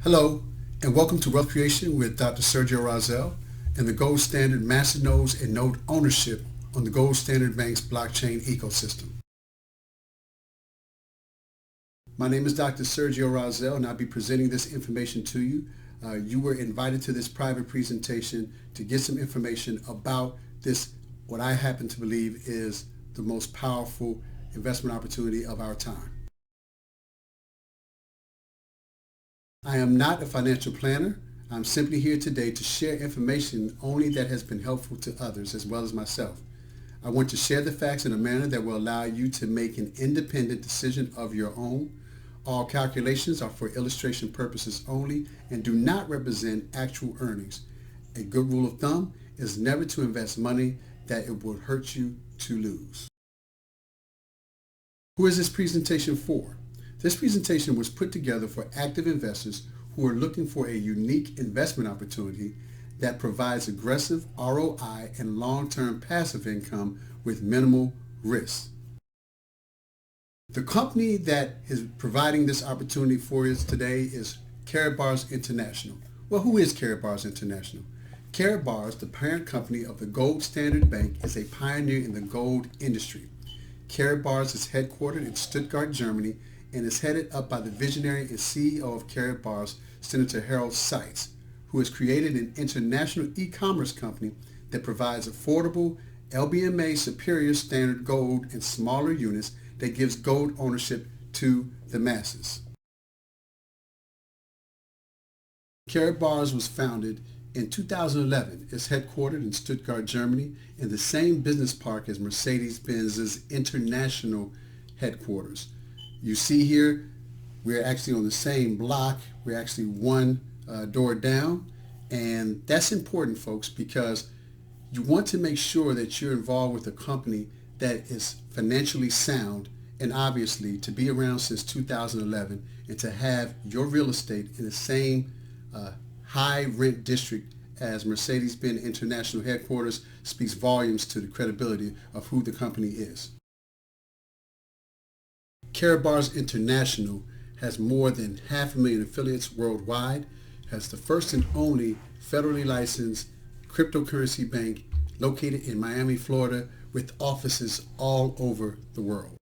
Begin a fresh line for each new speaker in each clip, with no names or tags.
Hello, and welcome to Wealth Creation with Dr. Sergio Rozzelle and the Gold Standard Master Nodes and Node Ownership on the Gold Standard Bank's blockchain ecosystem. My name is Dr. Sergio Rozzelle, and I'll be presenting this information to you. You were invited to this private presentation to get some information about this, what I happen to believe is the most powerful investment opportunity of our time. I am not a financial planner. I'm simply here today to share information only that has been helpful to others as well as myself. I want to share the facts in a manner that will allow you to make an independent decision of your own. All calculations are for illustration purposes only and do not represent actual earnings. A good rule of thumb is never to invest money that it will hurt you to lose. Who is this presentation for? This presentation was put together for active investors who are looking for a unique investment opportunity that provides aggressive ROI and long-term passive income with minimal risk. The company that is providing this opportunity for us today is KaratBars International. Well, who is KaratBars International? KaratBars, the parent company of the Gold Standard Bank, is a pioneer in the gold industry. KaratBars is headquartered in Stuttgart, Germany, and is headed up by the visionary and CEO of KaratBars, Senator Harold Seitz, who has created an international e-commerce company that provides affordable LBMA superior standard gold in smaller units that gives gold ownership to the masses. KaratBars was founded in 2011. It's headquartered in Stuttgart, Germany, in the same business park as Mercedes-Benz's international headquarters. You see here, we're actually on the same block. We're actually one door down. And that's important, folks, because you want to make sure that you're involved with a company that is financially sound, and obviously to be around since 2011 and to have your real estate in the same high rent district as Mercedes-Benz International Headquarters speaks volumes to the credibility of who the company is. KaratBars International has more than 500,000 affiliates worldwide, has the first and only federally licensed cryptocurrency bank located in Miami, Florida, with offices all over the world.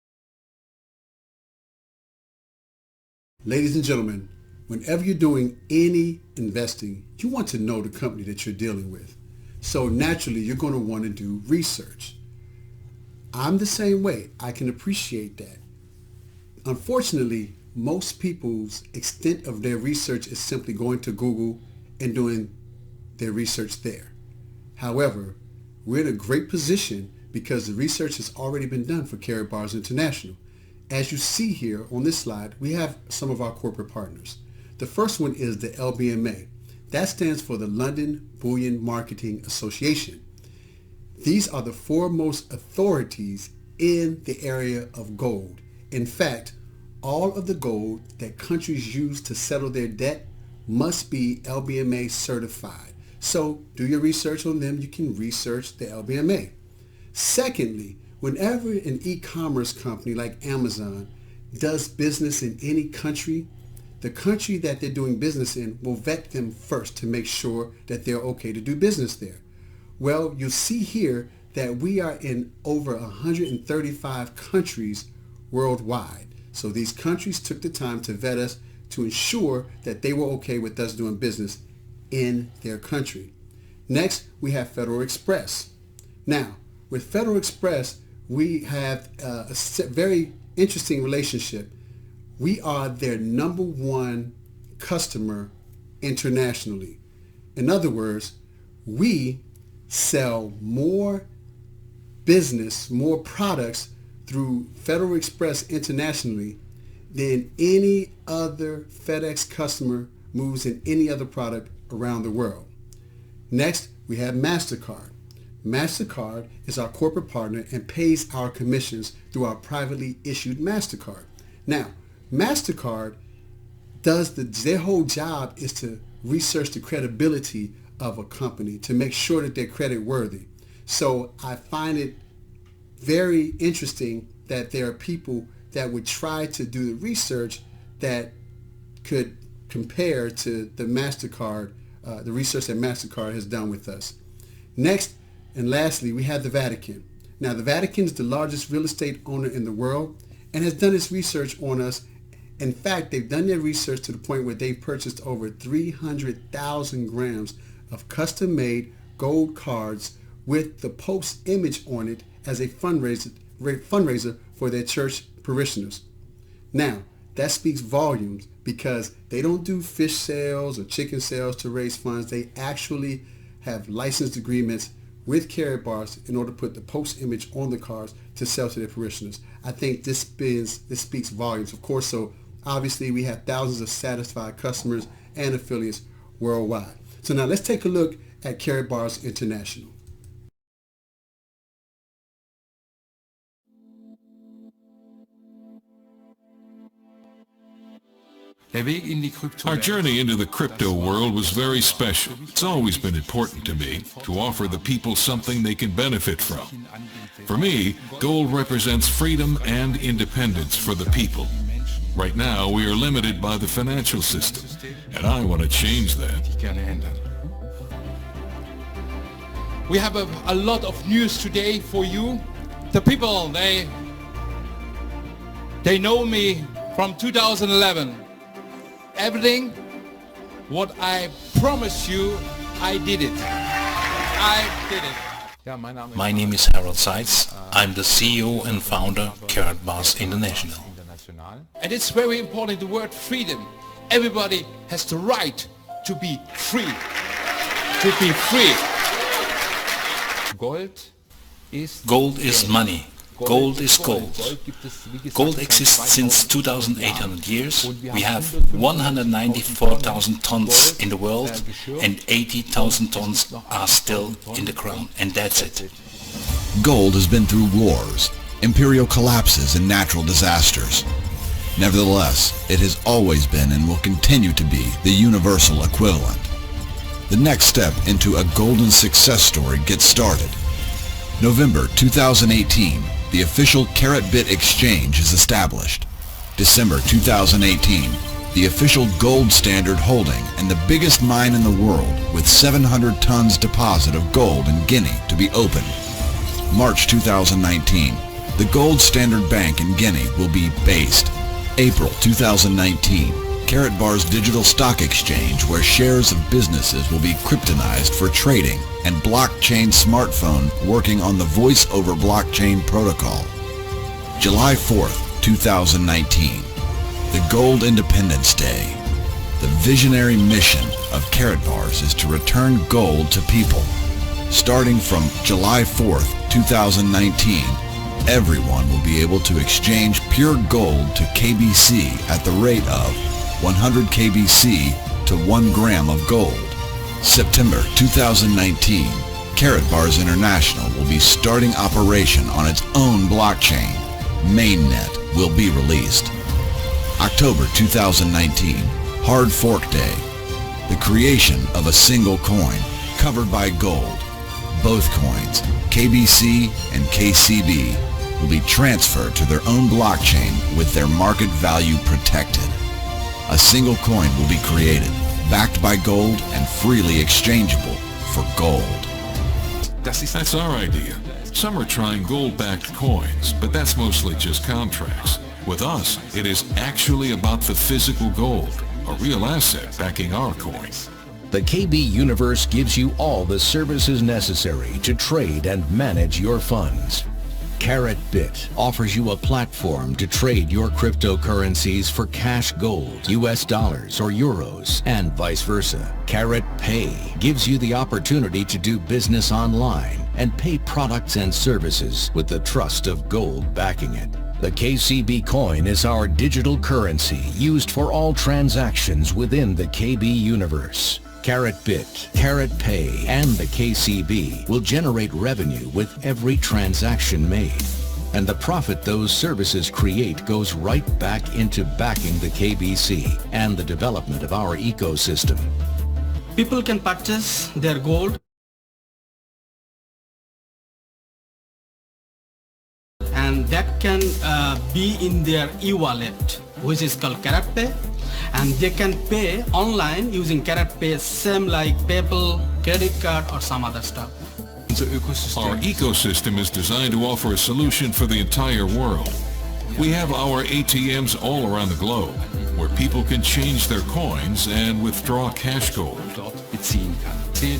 Ladies and gentlemen, whenever you're doing any investing, you want to know the company that you're dealing with. So naturally, you're going to want to do research. I'm the same way. I can appreciate that. Unfortunately, most people's extent of their research is simply going to Google and doing their research there. However, we're in a great position because the research has already been done for KaratBars International. As you see here on this slide, we have some of our corporate partners. The first one is the LBMA. That stands for the London Bullion Marketing Association. These are the foremost authorities in the area of gold. In fact, all of the gold that countries use to settle their debt must be LBMA certified. So do your research on them. You can research the LBMA. Secondly, whenever an e-commerce company like Amazon does business in any country, the country that they're doing business in will vet them first to make sure that they're okay to do business there. Well, you'll see here that we are in over 135 countries worldwide. So these countries took the time to vet us to ensure that they were okay with us doing business in their country. Next, we have Federal Express. Now, with Federal Express, we have a very interesting relationship. We are their number one customer internationally. In other words, we sell more business, more products through Federal Express internationally than any other FedEx customer moves in any other product around the world. Next, we have MasterCard. MasterCard is our corporate partner and pays our commissions through our privately issued MasterCard. Now, MasterCard their whole job is to research the credibility of a company to make sure that they're credit worthy. So I find it very interesting that there are people that would try to do the research that could compared to the MasterCard, the research that MasterCard has done with us. Next and lastly, we have the Vatican. Now, the Vatican is the largest real estate owner in the world and has done its research on us. In fact, they've done their research to the point where they've purchased over 300,000 grams of custom-made gold cards with the Pope's image on it as a fundraiser for their church parishioners. Now, that speaks volumes because they don't do fish sales or chicken sales to raise funds. They actually have licensed agreements with KaratBars in order to put the Pope's image on the cards to sell to their parishioners. I think this speaks volumes, of course. So obviously we have thousands of satisfied customers and affiliates worldwide. So now let's take a look at KaratBars International.
Our journey into the crypto world was very special. It's always been important to me to offer the people something they can benefit from. For me, gold represents freedom and independence for the people. Right now, we are limited by the financial system, and I want to change that.
We have a lot of news today for you. The people, they know me from 2011. Everything what I promised you, I did it. I did it.
My name is Harold Seitz. I'm the CEO and founder KaratBars International.
And it's very important, the word freedom. Everybody has the right to be free. To be free.
Gold is money. Gold is gold. Gold exists since 2,800 years. We have 194,000 tons in the world and 80,000 tons are still in the ground, and that's it.
Gold has been through wars, imperial collapses, and natural disasters. Nevertheless, it has always been and will continue to be the universal equivalent. The next step into a golden success story gets started. November 2018, the official KaratBit exchange is established. December 2018, the official gold standard holding and the biggest mine in the world with 700 tons deposit of gold in Guinea to be opened. March 2019, the gold standard bank in Guinea will be based. April 2019, KaratBars Digital Stock Exchange, where shares of businesses will be kryptonized for trading, and blockchain smartphone working on the voice over blockchain protocol. July 4th, 2019, the Gold Independence Day. The visionary mission of KaratBars is to return gold to people. Starting from July 4th, 2019, everyone will be able to exchange pure gold to KBC at the rate of 100 KBC to 1 gram of gold. September 2019, KaratBars International will be starting operation on its own blockchain. Mainnet will be released. October 2019, Hard Fork Day. The creation of a single coin covered by gold. Both coins, KBC and KCB, will be transferred to their own blockchain with their market value protected. A single coin will be created, backed by gold and freely exchangeable for gold.
That's our idea. Some are trying gold-backed coins, but that's mostly just contracts. With us, it is actually about the physical gold, a real asset backing our coin.
The KB Universe gives you all the services necessary to trade and manage your funds. KaratBit offers you a platform to trade your cryptocurrencies for cash gold, US dollars or euros, and vice versa. KaratPay gives you the opportunity to do business online and pay products and services with the trust of gold backing it. The KCB coin is our digital currency used for all transactions within the KB universe. KaratBit, KaratPay, and the KCB will generate revenue with every transaction made. And the profit those services create goes right back into backing the KBC and the development of our ecosystem.
People can purchase their gold and that can be in their e-wallet, which is called KaratPay, and they can pay online using KaratPay, same like PayPal, credit card, or some other stuff.
Our ecosystem is designed to offer a solution for the entire world. We have our ATMs all around the globe, where people can change their coins and withdraw cash gold.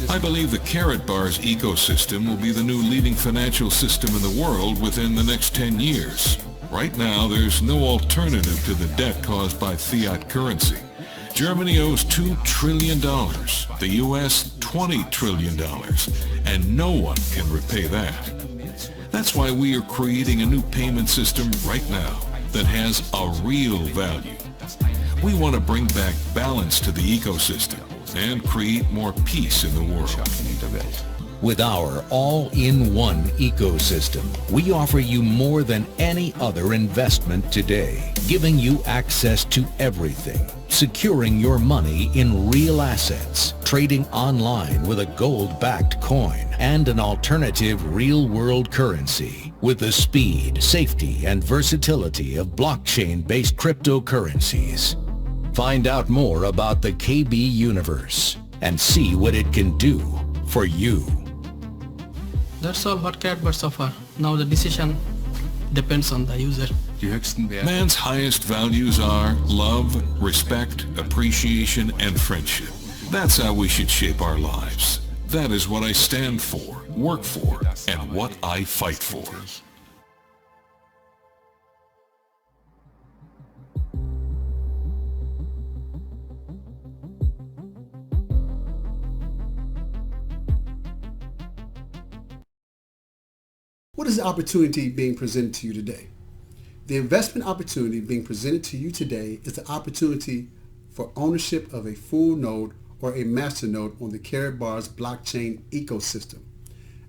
I believe the KaratBars ecosystem will be the new leading financial system in the world within the next 10 years. Right now, there's no alternative to the debt caused by fiat currency. Germany owes $2 trillion, the US $20 trillion, and no one can repay that. That's why we are creating a new payment system right now that has a real value. We want to bring back balance to the ecosystem and create more peace in the world.
With our all-in-one ecosystem, we offer you more than any other investment today, giving you access to everything, securing your money in real assets, trading online with a gold-backed coin, and an alternative real-world currency with the speed, safety, and versatility of blockchain-based cryptocurrencies. Find out more about the KB universe and see what it can do for you.
That's all what KaratBars offer. Now the decision depends on the user.
Man's highest values are love, respect, appreciation, and friendship. That's how we should shape our lives. That is what I stand for, work for, and what I fight for.
What is the opportunity being presented to you today? The investment opportunity being presented to you today is the opportunity for ownership of a full node or a master node on the KaratBars blockchain ecosystem.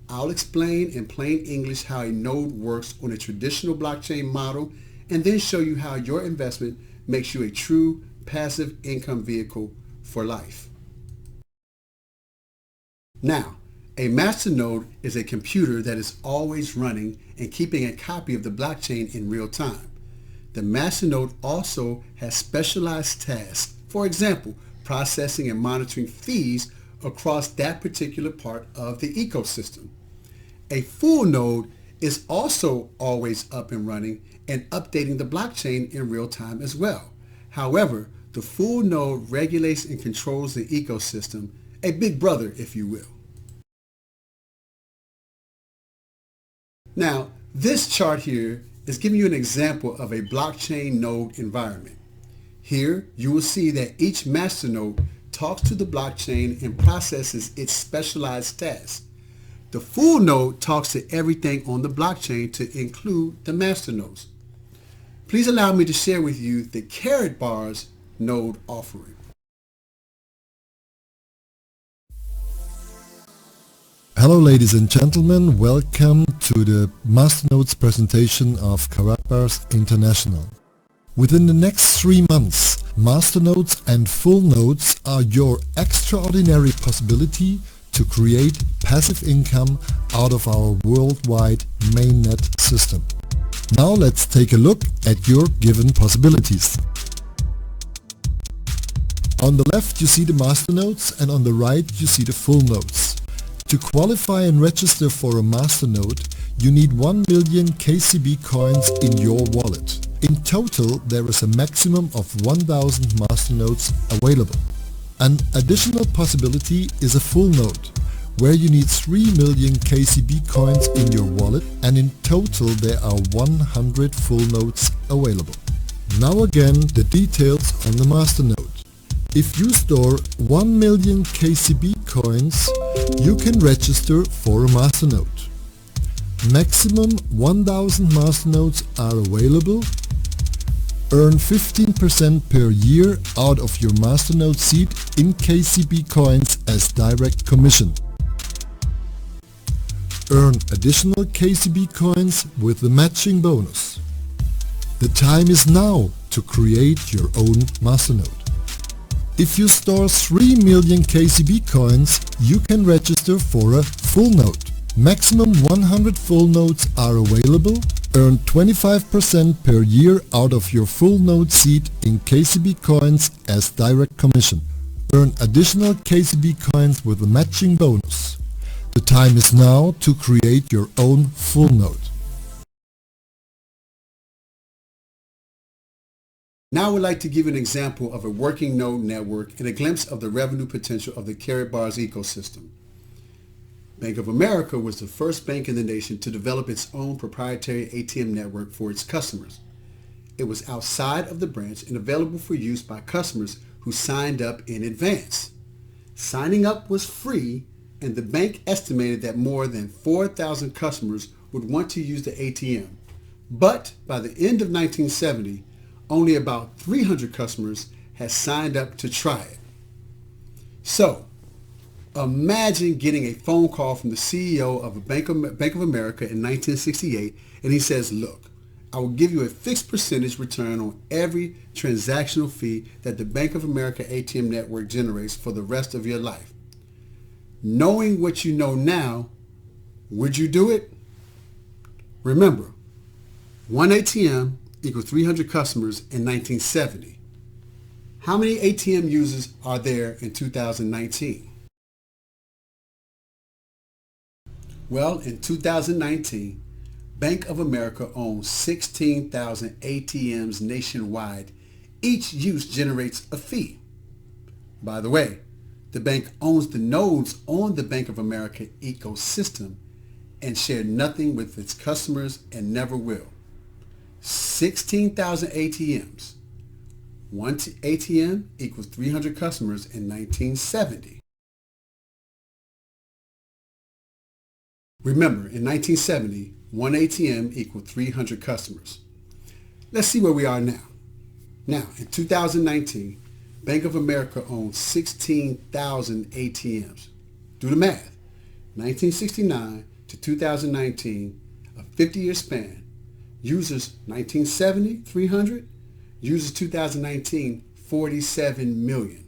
I'll explain in plain English how a node works on a traditional blockchain model and then show you how your investment makes you a true passive income vehicle for life. Now, a master node is a computer that is always running and keeping a copy of the blockchain in real time. The master node also has specialized tasks, for example, processing and monitoring fees across that particular part of the ecosystem. A full node is also always up and running and updating the blockchain in real time as well. However, the full node regulates and controls the ecosystem, a big brother, if you will. Now, this chart here is giving you an example of a blockchain node environment. Here, you will see that each master node talks to the blockchain and processes its specialized tasks. The full node talks to everything on the blockchain to include the master nodes. Please allow me to share with you the KaratBars node offering.
Hello ladies and gentlemen, welcome to the Masternodes presentation of KaratBars International. Within the next 3 months, Masternodes and full nodes are your extraordinary possibility to create passive income out of our worldwide mainnet system. Now let's take a look at your given possibilities. On the left you see the masternodes and on the right you see the full nodes. To qualify and register for a masternode, you need 1 million KCB coins in your wallet. In total, there is a maximum of 1,000 masternodes available. An additional possibility is a full node, where you need 3 million KCB coins in your wallet, and in total there are 100 full nodes available. Now again, the details on the masternode. If you store 1 million KCB coins, you can register for a masternode. Maximum 1,000 masternodes are available. Earn 15% per year out of your masternode seed in KCB coins as direct commission. Earn additional KCB coins with the matching bonus. The time is now to create your own masternode. If you store 3 million KCB coins, you can register for a full node. Maximum 100 full nodes are available. Earn 25% per year out of your full node seed in KCB coins as direct commission. Earn additional KCB coins with a matching bonus. The time is now to create your own full node.
Now I would like to give an example of a working node network and a glimpse of the revenue potential of the KaratBars ecosystem. Bank of America was the first bank in the nation to develop its own proprietary ATM network for its customers. It was outside of the branch and available for use by customers who signed up in advance. Signing up was free, and the bank estimated that more than 4,000 customers would want to use the ATM. But by the end of 1970, only about 300 customers had signed up to try it. So, imagine getting a phone call from the CEO of a Bank of America in 1968, and he says, look, I will give you a fixed percentage return on every transactional fee that the Bank of America ATM network generates for the rest of your life. Knowing what you know now, would you do it? Remember, one ATM equals 300 customers in 1970. How many ATM users are there in 2019? Well, in 2019, Bank of America owns 16,000 ATMs nationwide. Each use generates a fee. By the way, the bank owns the nodes on the Bank of America ecosystem and share nothing with its customers and never will. 16,000 ATMs. One ATM equals 300 customers in 1970. Remember, in 1970, one ATM equaled 300 customers. Let's see where we are now. Now, in 2019, Bank of America owns 16,000 ATMs. Do the math. 1969 to 2019, a 50-year span. Users 1970, 300. Users 2019, 47 million.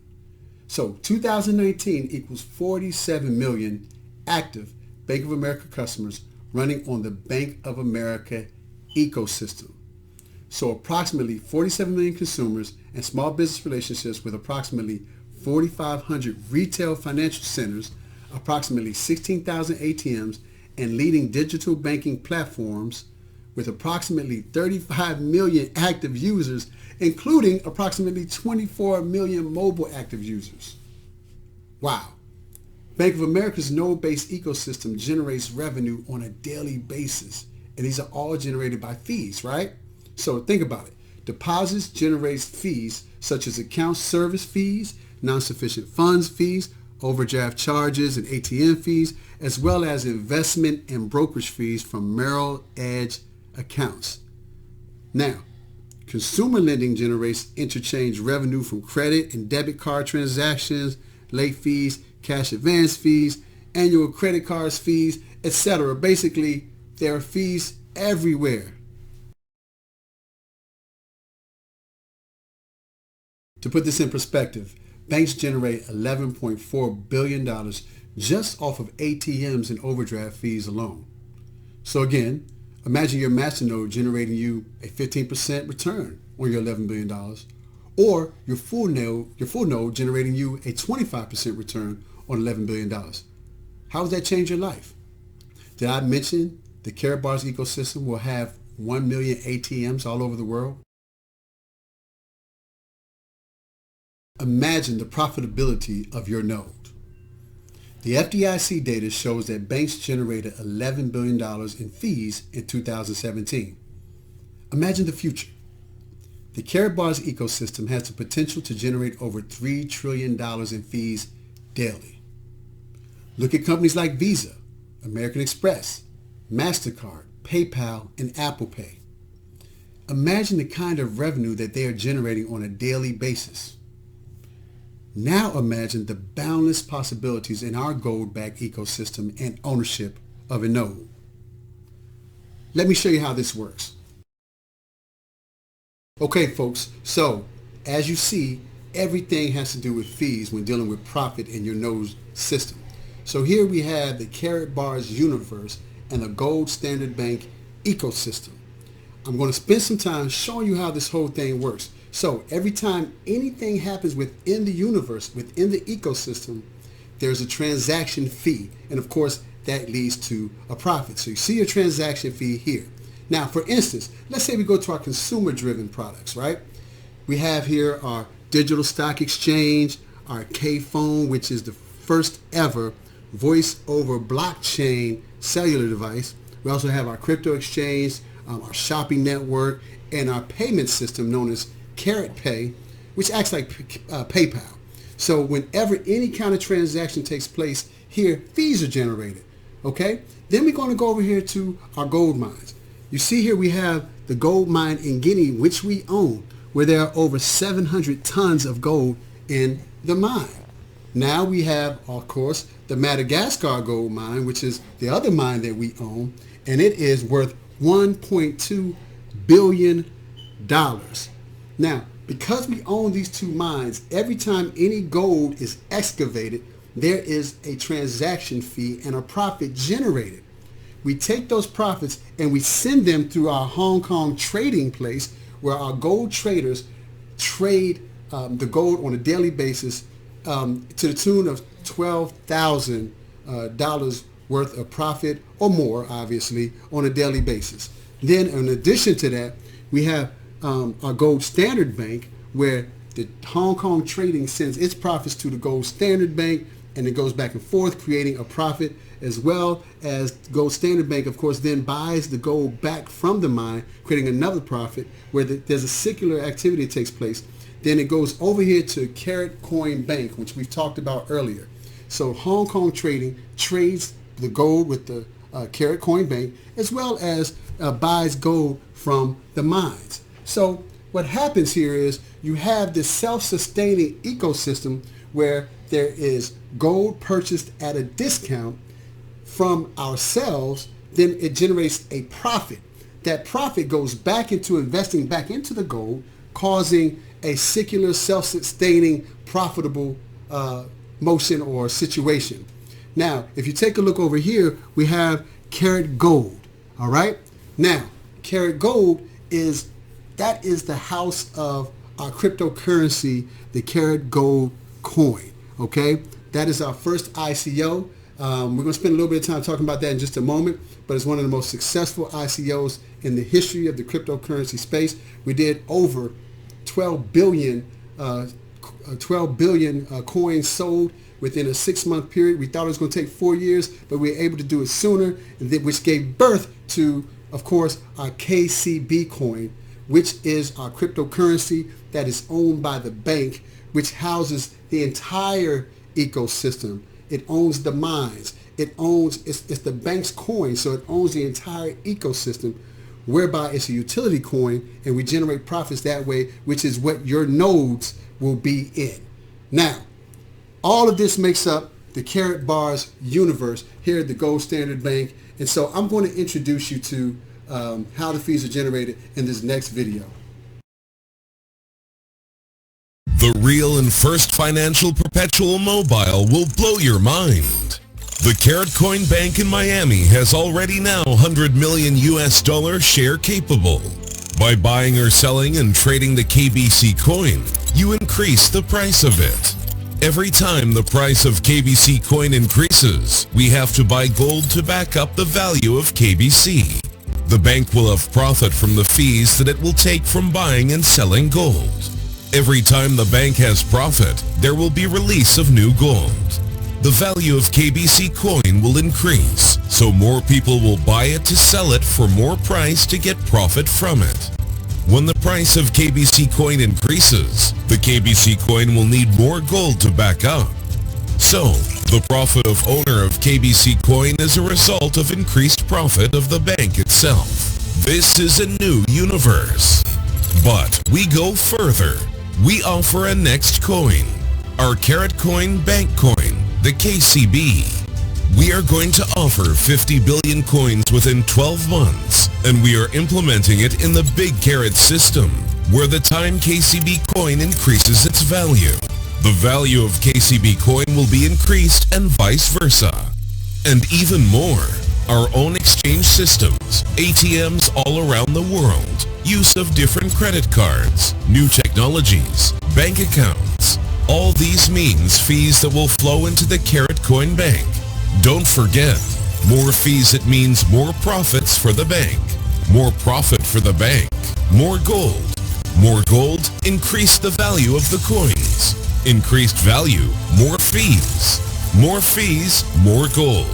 So 2019 equals 47 million active Bank of America customers running on the Bank of America ecosystem. So approximately 47 million consumers and small business relationships with approximately 4,500 retail financial centers, approximately 16,000 ATMs, and leading digital banking platforms with approximately 35 million active users, including approximately 24 million mobile active users. Wow. Bank of America's node-based ecosystem generates revenue on a daily basis, and these are all generated by fees, right? So think about it. Deposits generates fees such as account service fees, non-sufficient funds fees, overdraft charges and ATM fees, as well as investment and brokerage fees from Merrill Edge accounts. Now, consumer lending generates interchange revenue from credit and debit card transactions, late fees, cash advance fees, annual credit cards fees, etc. Basically, there are fees everywhere. To put this in perspective, banks generate $11.4 billion just off of ATMs and overdraft fees alone. So again, imagine your masternode generating you a 15% return on your $11 billion, or your full node generating you a 25% return on $11 billion. How does that change your life? Did I mention the KaratBars ecosystem will have 1 million ATMs all over the world? Imagine the profitability of your node. The FDIC data shows that banks generated $11 billion in fees in 2017. Imagine the future. The KaratBars ecosystem has the potential to generate over $3 trillion in fees daily. Look at companies like Visa, American Express, MasterCard, PayPal, and Apple Pay. Imagine the kind of revenue that they are generating on a daily basis. Now imagine the boundless possibilities in our gold-backed ecosystem and ownership of a node. Let me show you how this works. Okay, folks, so as you see, everything has to do with fees when dealing with profit in your node system. So here we have the KaratBars universe and the gold standard bank ecosystem. I'm going to spend some time showing you how this whole thing works. So every time anything happens within the universe, within the ecosystem, there's a transaction fee. And of course, that leads to a profit. So you see a transaction fee here. Now, for instance, let's say we go to our consumer-driven products, right? We have here our digital stock exchange, our K-phone, which is the first ever voice over blockchain cellular device. We also have our crypto exchange, our shopping network, and our payment system known as KaratPay, which acts like PayPal. So whenever any kind of transaction takes place here, fees are generated. Okay? Then we're going to go over here to our gold mines. You see here we have the gold mine in Guinea, which we own, where there are over 700 tons of gold in the mine. Now we have, of course, the Madagascar gold mine, which is the other mine that we own, and it is worth $1.2 billion. Now, because we own these two mines, every time any gold is excavated, there is a transaction fee and a profit generated. We take those profits and we send them through our Hong Kong trading place, where our gold traders trade the gold on a daily basis to the tune of $12,000 worth of profit or more, obviously, on a daily basis. Then in addition to that, we have our Gold Standard Bank, where the Hong Kong trading sends its profits to the Gold Standard Bank, and it goes back and forth, creating a profit, as well as Gold Standard Bank, of course, then buys the gold back from the mine, creating another profit, where there's a circular activity that takes place. Then it goes over here to Karat Coin Bank, which we've talked about earlier. So Hong Kong trading trades the gold with the Karat Coin Bank, as well as buys gold from the mines. So what happens here is you have this self-sustaining ecosystem where there is gold purchased at a discount from ourselves, then it generates a profit. That profit goes back into investing back into the gold, causing a circular, self-sustaining, profitable motion or situation. Now, if you take a look over here, we have Karat Gold. All right. Now, Karat Gold is the house of our cryptocurrency, the Karat Gold coin. Okay, that is our first ICO. We're going to spend a little bit of time talking about that in just a moment, but it's one of the most successful ICOs in the history of the cryptocurrency space. We did over 12 billion coins sold within a 6-month period. We thought it was going to take 4 years, but we were able to do it sooner, which gave birth to, of course, our KCB coin, which is our cryptocurrency that is owned by the bank, which houses the entire ecosystem. It owns the mines. It's the bank's coin, so it owns the entire ecosystem, whereby it's a utility coin, and we generate profits that way, which is what your nodes will be in. Now, all of this makes up the KaratBars universe here at the Gold Standard Bank, and so I'm going to introduce you to how the fees are generated in this next video.
The real and first financial perpetual mobile will blow your mind. The Karat Coin Bank in Miami has already now $100 million share capable. By buying or selling and trading the KBC coin, you increase the price of it. Every time the price of KBC coin increases, we have to buy gold to back up the value of KBC. The bank will have profit from the fees that it will take from buying and selling gold. Every time the bank has profit, there will be release of new gold. The value of KBC coin will increase, so more people will buy it to sell it for more price to get profit from it. When the price of KBC coin increases, the KBC coin will need more gold to back up. So, the profit of owner of KBC coin is a result of increased profit of the bank itself. This is a new universe. But we go further. We offer a next coin, our Karat Coin Bank Coin, the KCB. We are going to offer 50 billion coins within 12 months, and we are implementing it in the Big Karat system, where the time KCB coin increases its value. The value of KCB coin will be increased and vice versa. And even more, our own exchange systems, ATMs all around the world, use of different credit cards, new technologies, bank accounts. All these means fees that will flow into the KaratCoin Bank. Don't forget, more fees, it means more profits for the bank. More profit for the bank. More gold. More gold, increase the value of the coins. Increased value, more fees. More fees, more gold.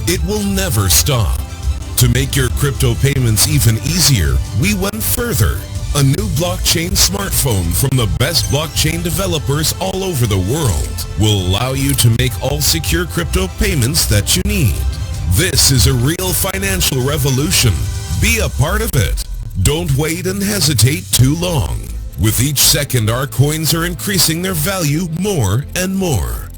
It will never stop. To make your crypto payments even easier, we went further. A new blockchain smartphone from the best blockchain developers all over the world will allow you to make all secure crypto payments that you need. This is a real financial revolution. Be a part of it. Don't wait and hesitate too long. With each second, our coins are increasing their value more and more.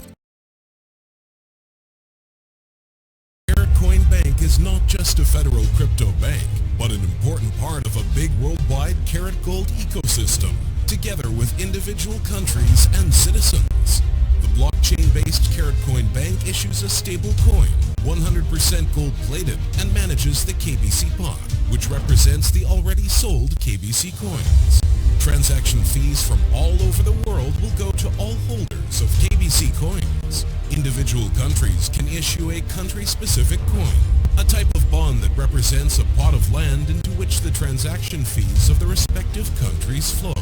KaratCoin Bank is not just a federal crypto bank, but an important part of a big worldwide Karat Gold ecosystem, together with individual countries and citizens. The blockchain-based KaratCoin Bank issues a stable coin, 100% gold-plated, and manages the KBC pot, which represents the already sold KBC coins. Transaction fees from all over the world will go to all holders of KBC coins. Individual countries can issue a country-specific coin, a type of bond that represents a plot of land into which the transaction fees of the respective countries flow.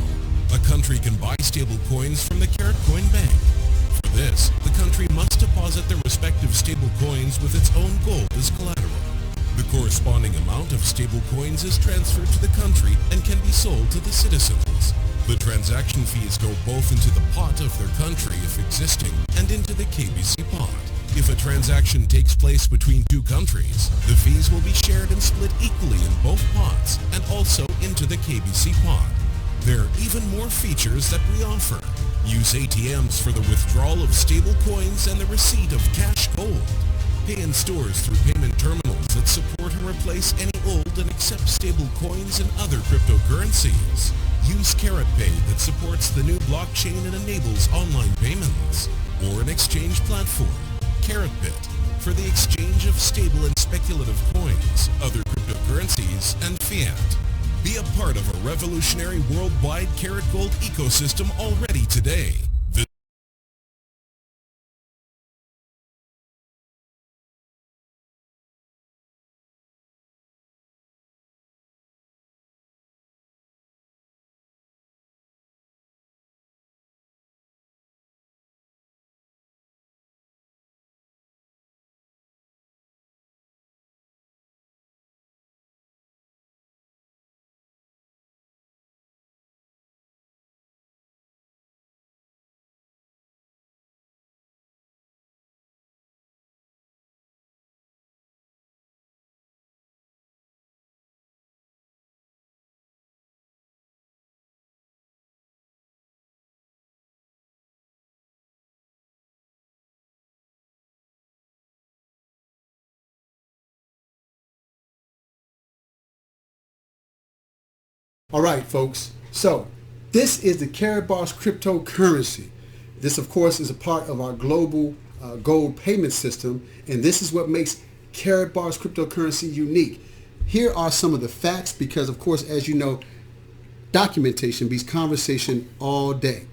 A country can buy stable coins from the KaratCoin Bank. For this, the country must deposit the respective stable coins with its own gold as collateral. The corresponding amount of stable coins is transferred to the country and can be sold to the citizens. The transaction fees go both into the pot of their country if existing and into the KBC pot. If a transaction takes place between two countries, the fees will be shared and split equally in both pots and also into the KBC pot. There are even more features that we offer. Use ATMs for the withdrawal of stable coins and the receipt of cash gold. Pay in stores through payment terminals that support and replace any old and accept stable coins and other cryptocurrencies. Use KaratPay that supports the new blockchain and enables online payments. Or an exchange platform, KaratBit, for the exchange of stable and speculative coins, other cryptocurrencies, and fiat. Be a part of a revolutionary worldwide Karat Gold ecosystem already today.
All right, folks. So this is the KaratBars cryptocurrency. This, of course, is a part of our global gold payment system, and this is what makes KaratBars cryptocurrency unique. Here are some of the facts because, of course, as you know, documentation beats conversation all day.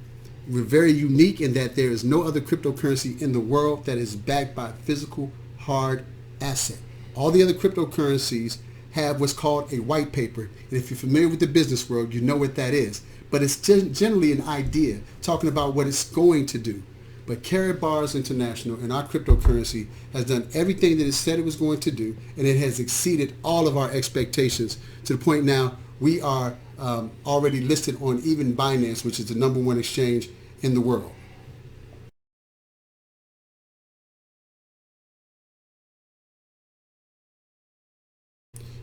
We're very unique in that there is no other cryptocurrency in the world that is backed by a physical hard asset. All the other cryptocurrencies have what's called a white paper, and if you're familiar with the business world, you know what that is. But it's generally an idea talking about what it's going to do. But KaratBars International and our cryptocurrency has done everything that it said it was going to do, and it has exceeded all of our expectations to the point now we are already listed on even Binance, which is the #1 exchange in the world.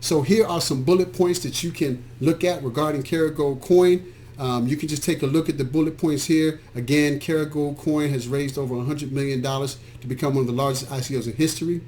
So here are some bullet points that you can look at regarding Karat Gold Coin. You can just take a look at the bullet points here. Again, Karat Gold Coin has raised over $100 million to become one of the largest ICOs in history.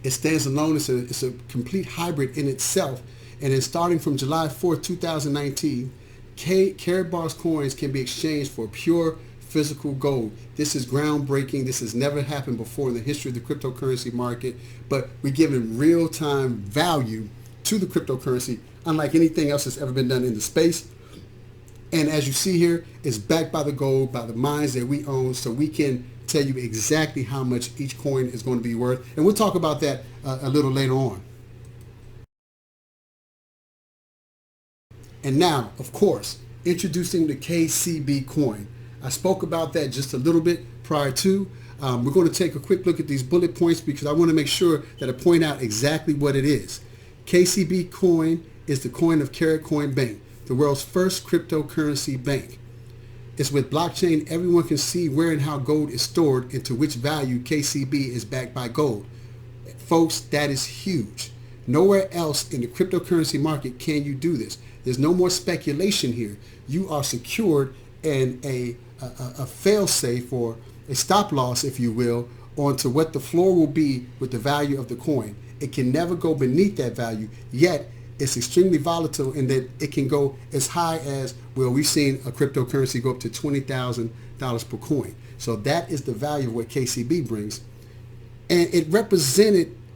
It stands alone. It's a complete hybrid in itself. And then starting from July 4th, 2019, KaratBars coins can be exchanged for pure physical gold. This is groundbreaking. This has never happened before in the history of the cryptocurrency market, but we're giving real-time value to the cryptocurrency, unlike anything else that's ever been done in the space. And as you see here, it's backed by the gold, by the mines that we own, so we can tell you exactly how much each coin is going to be worth. And we'll talk about that a little later on. And now, of course, introducing the KCB coin. I spoke about that just a little bit prior to. We're going to take a quick look at these bullet points because I want to make sure that I point out exactly what it is. KCB coin is the coin of KaratCoin Bank, the world's first cryptocurrency bank. It's with blockchain. Everyone can see where and how gold is stored and to which value KCB is backed by gold. Folks, that is huge. Nowhere else in the cryptocurrency market can you do this. There's no more speculation here. You are secured in a fail-safe or a stop loss, if you will, onto what the floor will be with the value of the coin. It can never go beneath that value, yet it's extremely volatile in that it can go as high as, well, we've seen a cryptocurrency go up to $20,000 per coin. So that is the value of what KCB brings. And it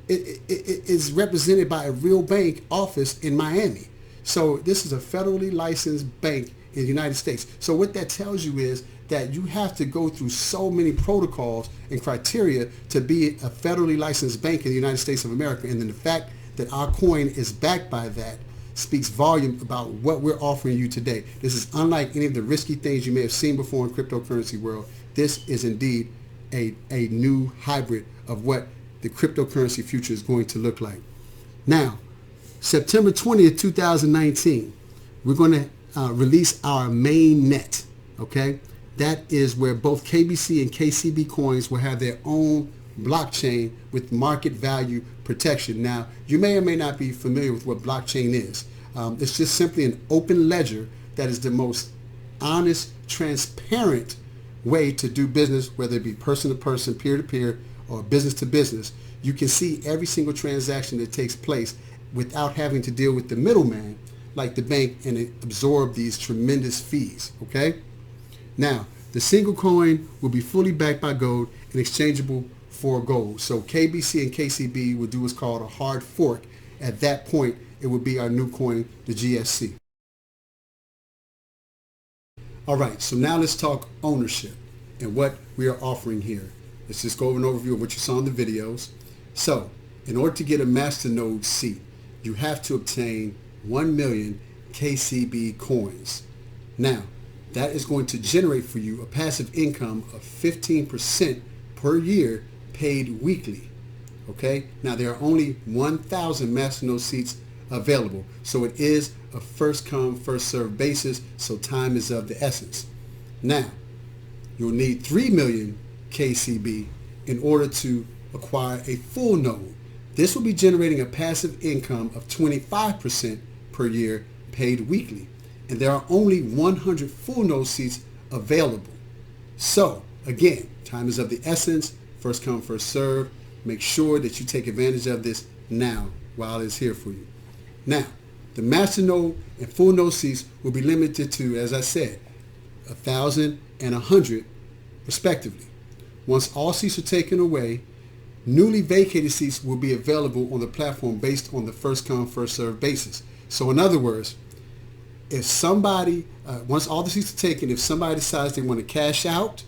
is represented by a real bank office in Miami. So this is a federally licensed bank in the United States. So what that tells you is that you have to go through so many protocols and criteria to be a federally licensed bank in the United States of America. And then the fact that our coin is backed by that speaks volume about what we're offering you today. This is unlike any of the risky things you may have seen before in cryptocurrency world. This is indeed a new hybrid of what the cryptocurrency future is going to look like. Now, September 20th, 2019, we're going to release our main net, okay? That is where both KBC and KCB coins will have their own blockchain with market value protection. Now, you may or may not be familiar with what blockchain is. It's just simply an open ledger that is the most honest, transparent way to do business, whether it be person to person, peer to peer, or business to business. You can see every single transaction that takes place without having to deal with the middleman like the bank and absorb these tremendous fees, okay? Now, the single coin will be fully backed by gold and exchangeable for gold. So KBC and KCB will do what's called a hard fork. At that point, it will be our new coin, the GSC. All right, so now let's talk ownership and what we are offering here. Let's just go over an overview of what you saw in the videos. So, in order to get a masternode seat, you have to obtain 1 million KCB coins. Now, that is going to generate for you a passive income of 15% per year paid weekly. Okay? Now, there are only 1,000 masternode seats available. So it is a first come, first served basis. So time is of the essence. Now, you'll need 3 million KCB in order to acquire a full node. This will be generating a passive income of 25% per year paid weekly. And there are only 100 full node seats available. So again, time is of the essence. First come, first serve. Make sure that you take advantage of this now while it's here for you. Now, the master node and full node seats will be limited to, as I said, 1,000 and 100 respectively. Once all seats are taken away, newly vacated seats will be available on the platform based on the first come, first served basis. So in other words, if somebody, once all the seats are taken, if somebody decides they want to cash out,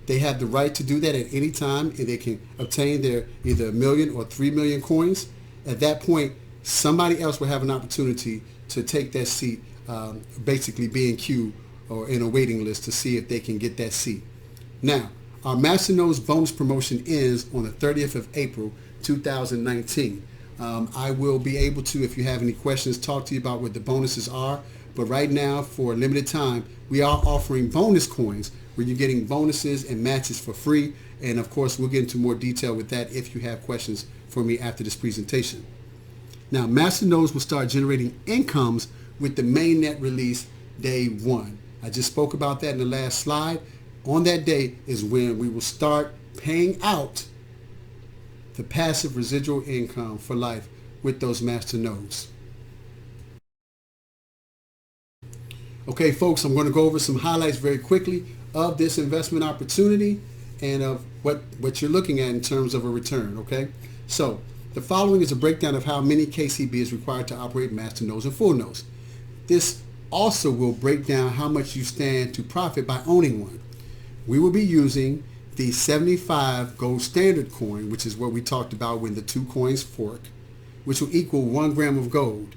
they have the right to do that at any time, and they can obtain their either 1 million or 3 million coins. At that point, somebody else will have an opportunity to take that seat, basically be in queue or in a waiting list to see if they can get that seat. Now, our Masternodes bonus promotion ends on the 30th of April, 2019. I will be able to, if you have any questions, talk to you about what the bonuses are. But right now, for a limited time, we are offering bonus coins where you're getting bonuses and matches for free. And of course, we'll get into more detail with that if you have questions for me after this presentation. Now, Masternodes will start generating incomes with the mainnet release day 1. I just spoke about that in the last slide. On that day is when we will start paying out the passive residual income for life with those Masternodes. Okay, folks, I'm going to go over some highlights very quickly of this investment opportunity and of what you're looking at in terms of a return, okay? So the following is a breakdown of how many KCB is required to operate master nodes and full nodes. This also will break down how much you stand to profit by owning one. We will be using the 75 gold standard coin, which is what we talked about when the two coins fork, which will equal 1 gram of gold.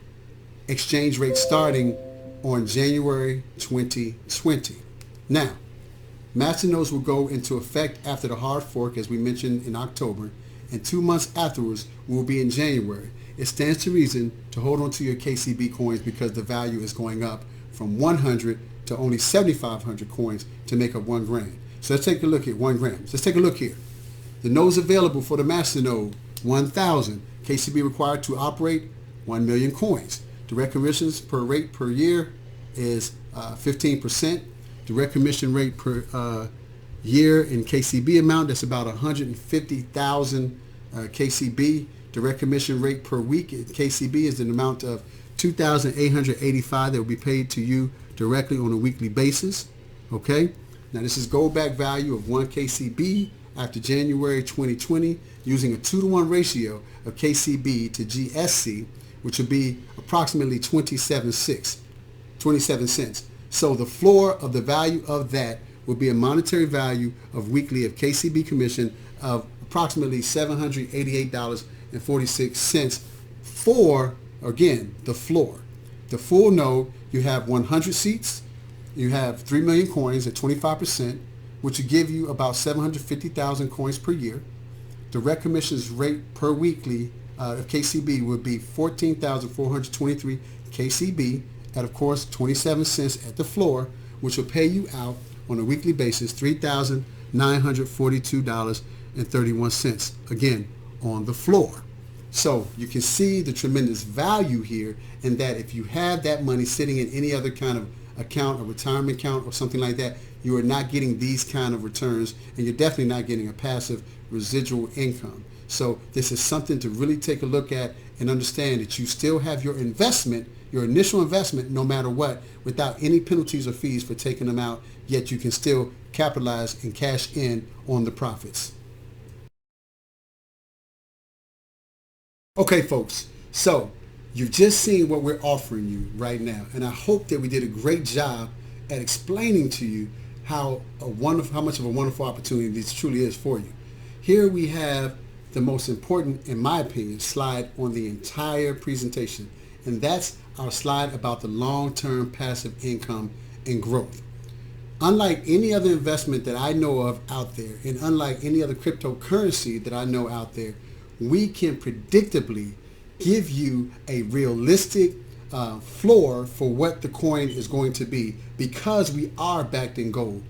Exchange rate starting on January 2020. Now, master nodes will go into effect after the hard fork, as we mentioned in October, and 2 months afterwards will be in January. It stands to reason to hold on to your KCB coins because the value is going up from 100 to only 7,500 coins to make up 1 grand. So let's take a look at 1 gram. Let's take a look here. The nodes available for the master node, 1,000. KCB required to operate 1 million coins. Direct commissions per rate per year is 15%. Direct commission rate per year in KCB amount, that's about 150,000 KCB. Direct commission rate per week in KCB is an amount of 2,885 that will be paid to you directly on a weekly basis. Okay? Now this is gold back value of 1 KCB after January 2020 using a 2-to-1 ratio of KCB to GSC, which would be approximately 27 cents. So the floor of the value of that would be a monetary value of weekly of KCB commission of approximately $788.46 for, again, the floor. The full node, you have 100 seats. You have 3 million coins at 25%, which would give you about 750,000 coins per year. Direct commissions rate per weekly of KCB would be 14,423 KCB at, of course, 27 cents at the floor, which will pay you out on a weekly basis $3,942.31, again, on the floor. So you can see the tremendous value here in that if you have that money sitting in any other kind of account, a retirement account or something like that, you are not getting these kind of returns, and you're definitely not getting a passive residual income. So this is something to really take a look at and understand that you still have your investment, your initial investment, no matter what, without any penalties or fees for taking them out, yet you can still capitalize and cash in on the profits. Okay, folks, so you've just seen what we're offering you right now, and I hope that we did a great job at explaining to you how much of a wonderful opportunity this truly is for you. Here we have the most important, in my opinion, slide on the entire presentation, and that's our slide about the long-term passive income and growth. Unlike any other investment that I know of out there, and unlike any other cryptocurrency that I know out there, we can predictably give you a realistic floor for what the coin is going to be because we are backed in gold.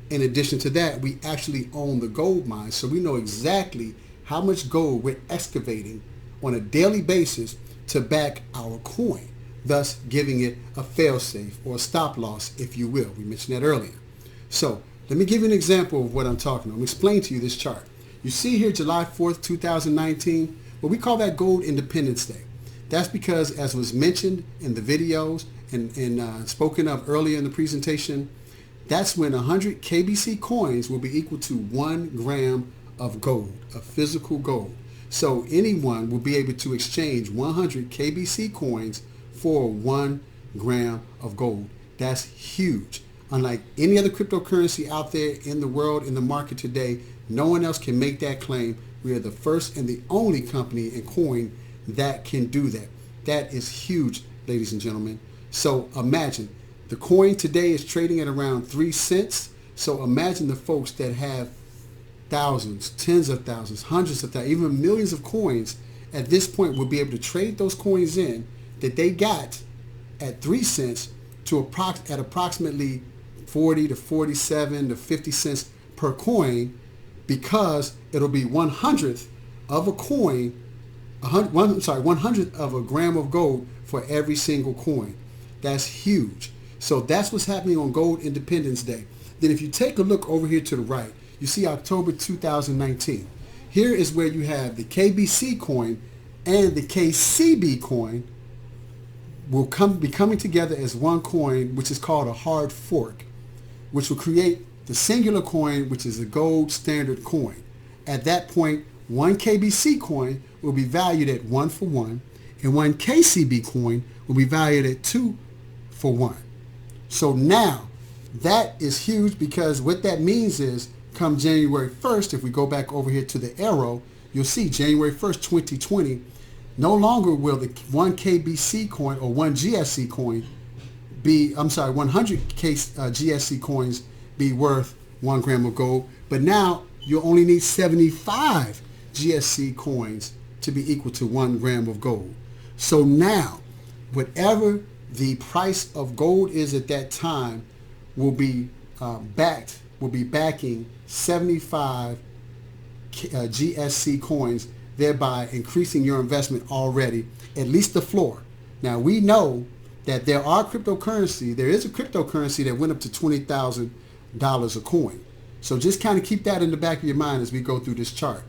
In addition to that, we actually own the gold mine, so we know exactly how much gold we're excavating on a daily basis to back our coin, thus giving it a fail-safe or a stop loss, if you will. We mentioned that earlier. So let me give you an example of what I'm talking about. I'm explaining to you this chart. You see here July 4th, 2019, well, we call that Gold Independence Day. That's because, as was mentioned in the videos and spoken of earlier in the presentation, that's when 100 KBC coins will be equal to 1 gram of gold, of physical gold. So anyone will be able to exchange 100 KBC coins for 1 gram of gold. That's huge. Unlike any other cryptocurrency out there in the world, in the market today, no one else can make that claim. We are the first and the only company and coin that can do that. That is huge, ladies and gentlemen. So imagine, the coin today is trading at around 3 cents. So imagine the folks that have thousands, tens of thousands, hundreds of thousands, even millions of coins at this point will be able to trade those coins in that they got at 3 cents to approximately 40 to 47 to 50 cents per coin, because it'll be 1/100th of a coin, 1/100th of a gram of gold for every single coin. That's huge. So that's what's happening on Gold Independence Day. Then if you take a look over here to the right, you see October 2019. Here is where you have the KBC coin and the KCB coin will be coming together as one coin, which is called a hard fork, which will create the singular coin, which is a gold standard coin. At that point, one KBC coin will be valued at 1 for 1, and one KCB coin will be valued at 2 for 1. So now, that is huge, because what that means is, come January 1st, if we go back over here to the arrow, you'll see January 1st, 2020, no longer will the one KBC coin or one GSC coin be, 100 GSC coins be worth 1 gram of gold, but now you'll only need 75 GSC coins to be equal to 1 gram of gold. So now, whatever the price of gold is at that time will be backing 75 GSC coins, thereby increasing your investment already, at least the floor. Now, we know that there is a cryptocurrency that went up to $20,000 a coin. So just kind of keep that in the back of your mind as we go through this chart.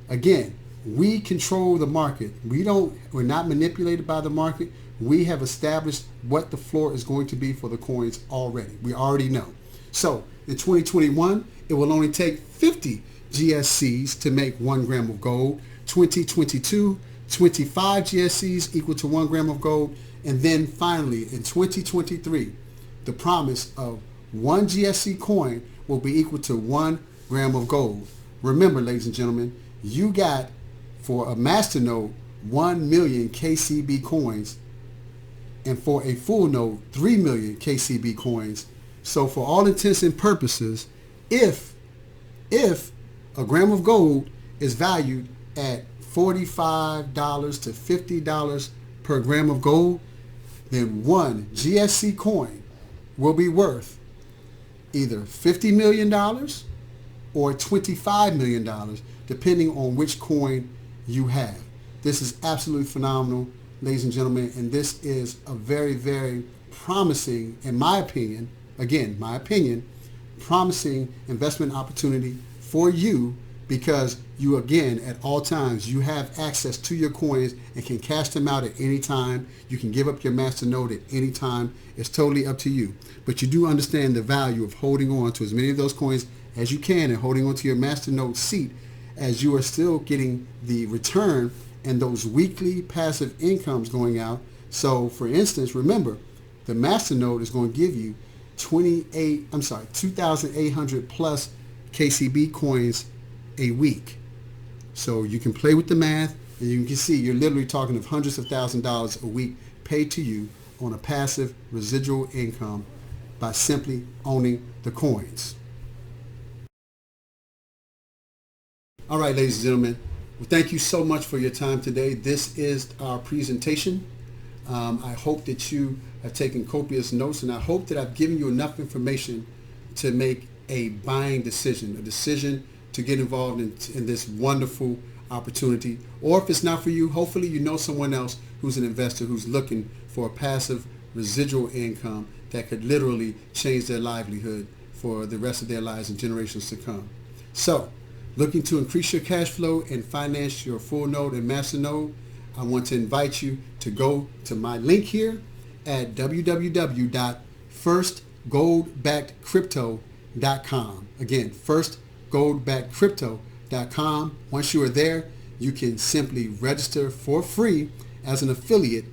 Again, we control the market. We're not manipulated by the market. We have established what the floor is going to be for the coins already. We already know. So in 2021, it will only take 50 GSCs to make 1 gram of gold. 2022, 25 GSCs equal to 1 gram of gold. And then finally, in 2023, the promise of 1 GSC coin will be equal to 1 gram of gold. Remember, ladies and gentlemen, you got, for a masternode, 1 million KCB coins, and for a full node, 3 million KCB coins. So for all intents and purposes, if a gram of gold is valued at $45 to $50 per gram of gold, then 1 GSC coin will be worth either $50 million or $25 million, depending on which coin you have. This is absolutely phenomenal, ladies and gentlemen, and this is a very, very promising, in my opinion, again, my opinion, promising investment opportunity for you, because you, again, at all times, you have access to your coins and can cash them out at any time. You can give up your masternode at any time. It's totally up to you. But you do understand the value of holding on to as many of those coins as you can and holding on to your masternode seat, as you are still getting the return and those weekly passive incomes going out. So, for instance, remember, the masternode is going to give you 2,800 plus KCB coins a week. So you can play with the math, and you can see you're literally talking of hundreds of thousands of dollars a week paid to you on a passive residual income by simply owning the coins. All right, ladies and gentlemen, well, thank you so much for your time today. This is our presentation. I hope that you have taken copious notes, and I hope that I've given you enough information to make a buying decision, a decision to get involved in this wonderful opportunity. Or if it's not for you, hopefully you know someone else who's an investor who's looking for a passive residual income that could literally change their livelihood for the rest of their lives and generations to come. So, looking to increase your cash flow and finance your full node and master node, I want to invite you to go to my link here at www.firstgoldbackedcrypto.com. Again, firstgoldbackedcrypto.com. Once you are there, you can simply register for free as an affiliate,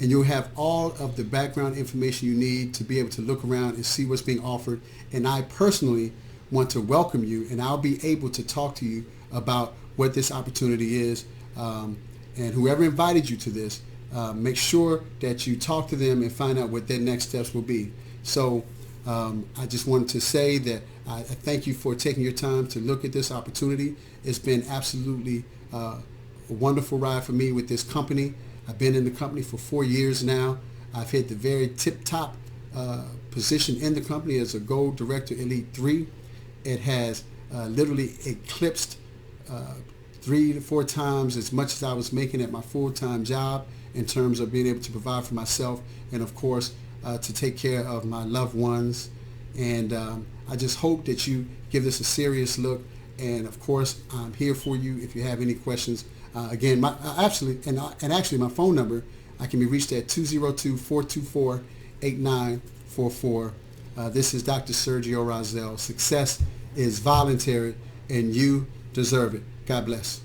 and you'll have all of the background information you need to be able to look around and see what's being offered. And I personally want to welcome you, and I'll be able to talk to you about what this opportunity is. And whoever invited you to this, make sure that you talk to them and find out what their next steps will be. So I just wanted to say that I thank you for taking your time to look at this opportunity. It's been absolutely a wonderful ride for me with this company. I've been in the company for 4 years now. I've hit the very tip-top position in the company as a Gold Director Elite 3. It has literally eclipsed 3 to 4 times as much as I was making at my full-time job in terms of being able to provide for myself and, of course, to take care of my loved ones. And I just hope that you give this a serious look. And, of course, I'm here for you if you have any questions. Again, actually, my phone number, I can be reached at 202-424-8944. This is Dr. Sergio Rozzelle. Success is voluntary, and you deserve it. God bless.